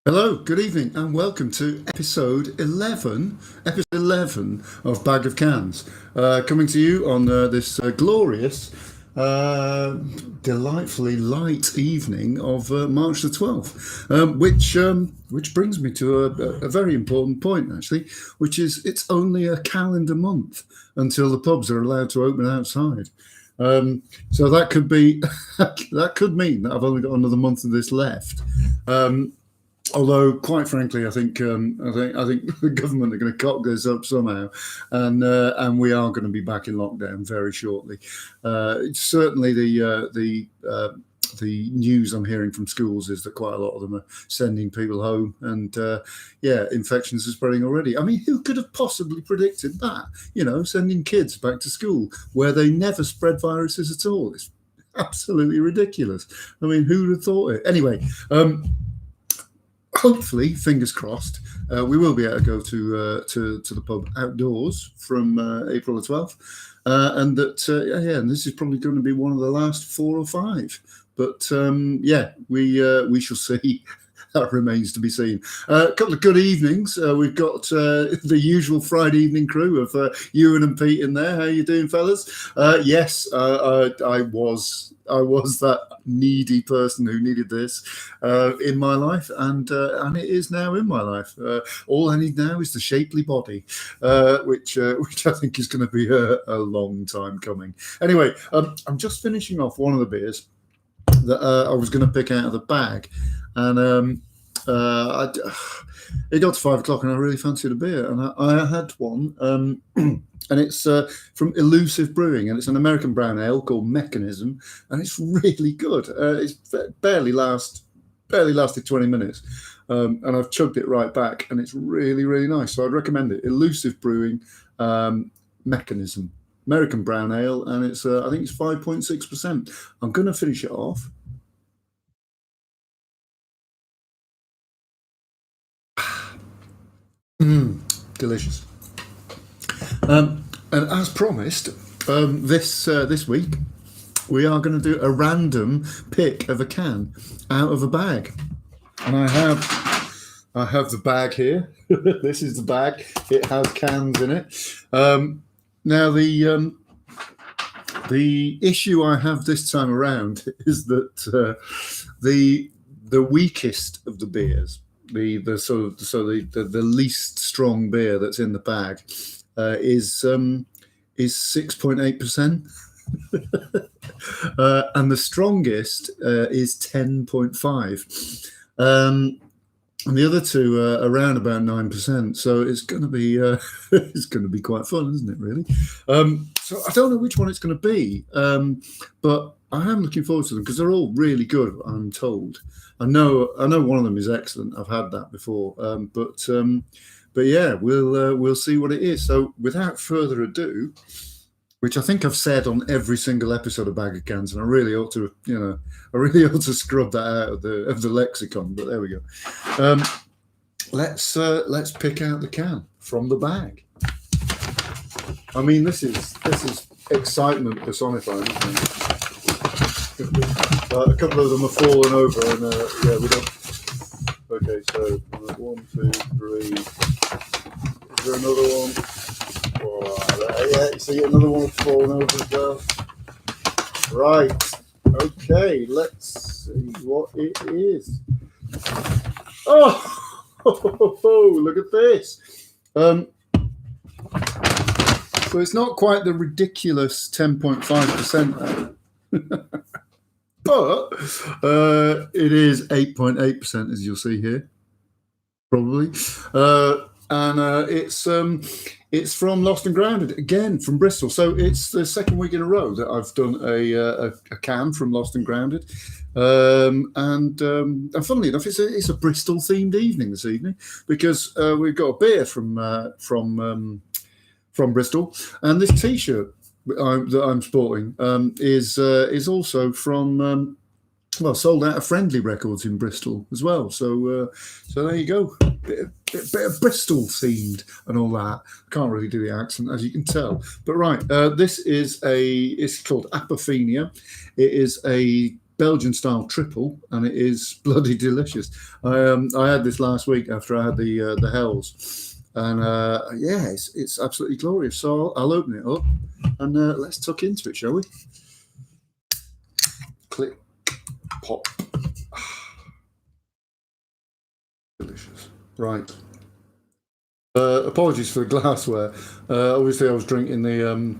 Hello, good evening, and welcome to episode 11 of Bag of Cans, coming to you on this glorious, delightfully light evening of March the 12th, which brings me to a very important point, actually, which is it's only a calendar month until the pubs are allowed to open outside. So that could be that could mean that I've only got another month of this left. Although, quite frankly, I think the government are going to cock this up somehow, and we are going to be back in lockdown very shortly. Certainly, the news I'm hearing from schools is that quite a lot of them are sending people home, and infections are spreading already. I mean, who could have possibly predicted that? Sending kids back to school where they never spread viruses at all. It's absolutely ridiculous. I mean, who would have thought it? Anyway. Hopefully, fingers crossed, we will be able to go to the pub outdoors from April the 12th, and and this is probably going to be one of the last 4 or 5. But we shall see. That remains to be seen. A couple of good evenings. We've got the usual Friday evening crew of Ewan and Pete in there. How you doing, fellas? Yes, I was that needy person who needed this in my life, and it is now in my life. All I need now is the shapely body, which I think is going to be a long time coming. Anyway, I'm just finishing off one of the beers that I was going to pick out of the bag, and it got to 5 o'clock, and I really fancied a beer, and I had one, and it's from Elusive Brewing, and it's an American brown ale called Mechanism, and it's really good. It's barely lasted 20 minutes, and I've chugged it right back, and it's really, really nice. So I'd recommend it. Elusive Brewing, Mechanism. American brown ale, and it's I think it's 5.6%. I'm going to finish it off. Delicious. And as promised, this week we are going to do a random pick of a can out of a bag, and I have the bag here. This is the bag. It has cans in it. Now the issue I have this time around is that the weakest of the beers, the least strong beer that's in the bag is 6.8%, and the strongest is 10.5%. And the other two are around about 9%, so it's going to be quite fun, isn't it? Really. So I don't know which one it's going to be, but I am looking forward to them because they're all really good. I'm told. I know one of them is excellent. I've had that before, but yeah, we'll see what it is. So without further ado, which I think I've said on every single episode of Bag of Cans, and I really ought to scrub that out of the lexicon. But there we go. Let's pick out the can from the bag. I mean, this is excitement personified, isn't it? A couple of them have fallen over, and we don't. Okay, so 1, 2, 3. Is there another one? Oh, yeah, you see another one falling over as well. Right. Okay, let's see what it is. Oh, look at this. So it's not quite the ridiculous 10.5%, but it is 8.8%, as you'll see here, probably. And it's from Lost and Grounded, again from Bristol. So it's the second week in a row that I've done a can from Lost and Grounded, and funnily enough, it's a Bristol themed evening this evening because we've got a beer from Bristol, and this T-shirt that I'm sporting is also from. Sold out of Friendly Records in Bristol as well. So there you go. Bit of Bristol themed and all that. Can't really do the accent, as you can tell. But right, this is it's called Apophenia. It is a Belgian style triple, and it is bloody delicious. I had this last week after I had the Hells, and yeah, it's absolutely glorious. So I'll open it up and let's tuck into it, shall we? Click, pop. Delicious. Right. Apologies for the glassware. Obviously, I was drinking the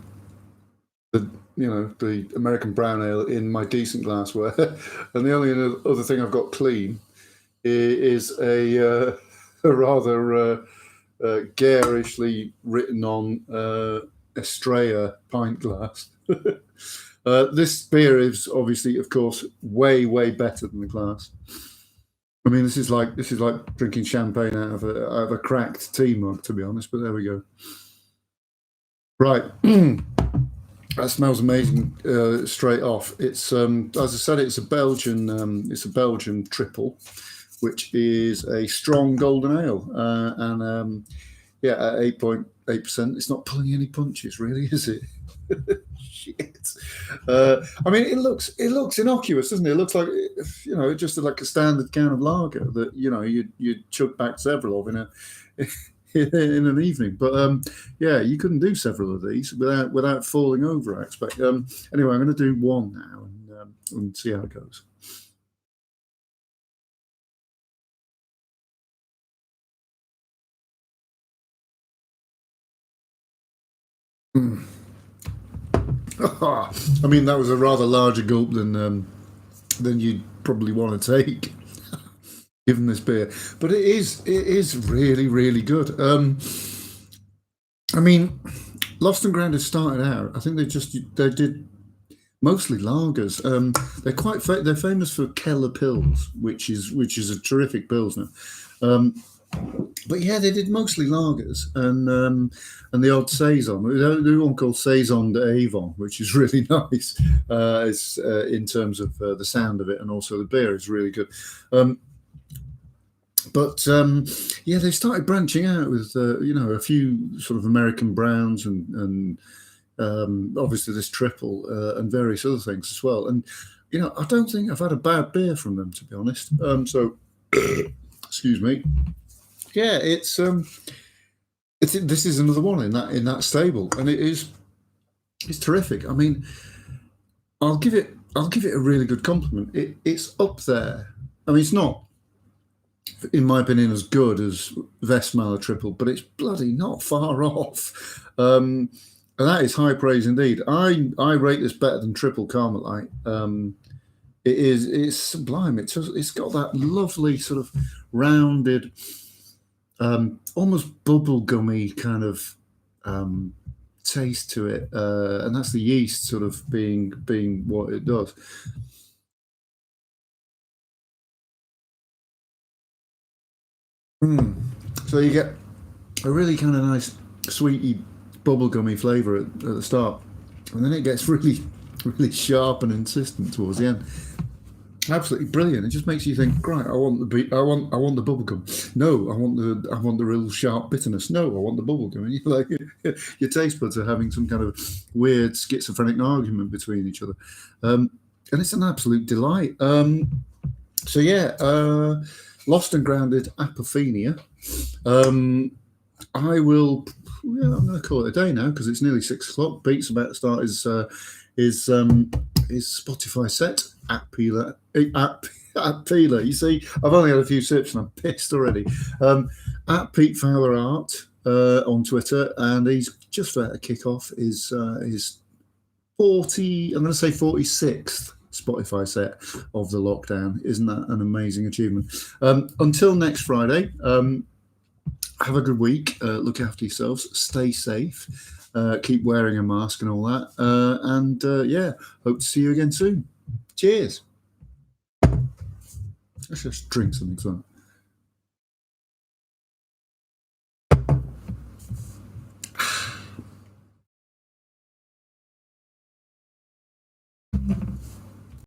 American brown ale in my decent glassware, and the only other thing I've got clean is a rather garishly written on Estrella pint glass. This beer is obviously, of course, way better than the glass. I mean, this is like drinking champagne out of a cracked tea mug, to be honest. But there we go. Right, that smells amazing straight off. It's as I said, it's a Belgian triple, which is a strong golden ale, and yeah, at 8.8%. It's not pulling any punches, really, is it? Shit. I mean, it looks innocuous, doesn't it? It looks like, just like a standard can of lager that you'd chuck back several of in an evening. But yeah, you couldn't do several of these without falling over, I expect. Anyway, I'm going to do one now and see how it goes. I mean, that was a rather larger gulp than you'd probably want to take, given this beer. But it is really good. I mean, Lost and Grounded started out. I think they did mostly lagers. They're famous for Keller Pils, which is a terrific pilsner. But yeah, they did mostly lagers and the odd saison. There's one called Saison d'Avon, which is really nice. It's in terms of the sound of it, and also the beer is really good. But yeah, they started branching out with a few sort of American browns and obviously this triple and various other things as well. And I don't think I've had a bad beer from them, to be honest. So excuse me. Yeah, it's this is another one in that stable, and it's terrific. I mean, I'll give it a really good compliment. It's up there. I mean, it's not, in my opinion, as good as Westmalle triple, but it's bloody not far off. And that is high praise indeed. I rate this better than triple Carmelite. It's sublime. It's got that lovely sort of rounded, almost bubblegummy kind of taste to it, and that's the yeast sort of being what it does. So you get a really kind of nice, sweety, bubblegummy flavour at the start, and then it gets really sharp and insistent towards the end. Absolutely brilliant. It just makes you think, right, I want the bubblegum. No, I want the real sharp bitterness. No, I want the bubblegum. And you're like, your taste buds are having some kind of weird schizophrenic argument between each other, and it's an absolute delight. So yeah, Lost and Grounded Apophenia. I'm going to call it a day now because it's nearly 6 o'clock. Beat's about to start his Spotify set at Peeler. You see, I've only had a few sips and I'm pissed already. At Pete Fowler Art on Twitter, and he's just about to kick off his 46th Spotify set of the lockdown. Isn't that an amazing achievement? Until next Friday, have a good week. Look after yourselves. Stay safe. Keep wearing a mask and all that. And yeah, hope to see you again soon. Cheers. Let's just drink something.